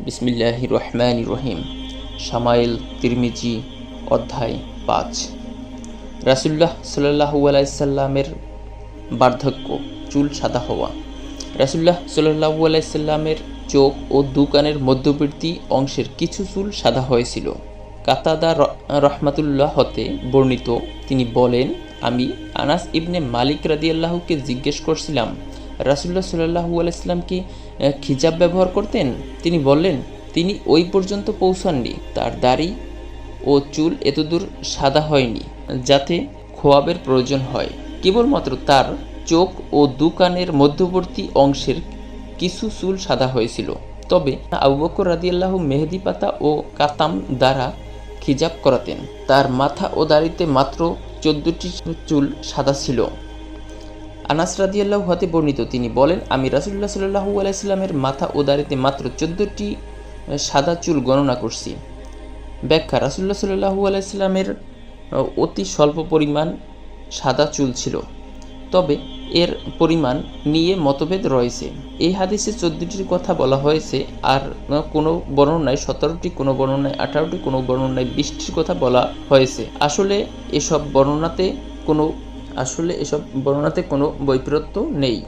বিসমিল্লাহির রহমানির রহিম। শামাইল তিরমিজি অধ্যায় 5। রাসূলুল্লাহ সাল্লাল্লাহু আলাইহি সাল্লামের বার্ধক্য, চুল সাদা হওয়া। রাসূলুল্লাহ সাল্লাল্লাহু আলাইহি সাল্লামের চোখ ও দু কানের মধ্যবর্তী অংশের কিছু চুল সাদা হয়েছিল। কাতাদা রহমাতুল্লাহ হতে বর্ণিত, তিনি বলেন, আমি আনাস ইবনে মালিক রাদিয়াল্লাহুকে জিজ্ঞেস করছিলাম, রাসূলুল্লাহ সাল্লাল্লাহু আলাইহি সাল্লাম কি খিজাব ব্যবহার করতেন? তিনি বললেন, তিনি ওই পর্যন্ত পৌঁছাননি। তার দাড়ি ও চুল এতদূর সাদা হয়নি যাতে খোয়াবের প্রয়োজন হয়। কেবলমাত্র তার চোখ ও দু কানের মধ্যবর্তী অংশের কিছু চুল সাদা হয়েছিল। তবে আবু বকর রাদিয়াল্লাহু মেহেদি পাতা ও কাতাম দ্বারা খিজাব করাতেন। তার মাথা ও দাড়িতে মাত্র 14টি চুল সাদা ছিল। আনাস রাদিয়াল্লাহু হতে বর্ণিত, তিনি বলেন, আমি রাসূলুল্লাহ সাল্লাল্লাহু আলাইহি সাল্লামের মাথা ও দাড়িতে মাত্র 14টি সাদা চুল গণনা করছি। ব্যাখ্যা: রাসূলুল্লাহ সাল্লাল্লাহু আলাইহি সাল্লামের অতি স্বল্প পরিমাণ সাদা চুল ছিল, তবে এর পরিমাণ নিয়ে মতভেদ রয়েছে। এই হাদিসে 14টির কথা বলা হয়েছে, আর কোনো বর্ণনায় 17টি, কোনো বর্ণনায় 18টি, কোনো বর্ণনায় 20টির কথা বলা হয়েছে। আসলে এসব বর্ণনাতে কোনো বৈপরীত্য নেই।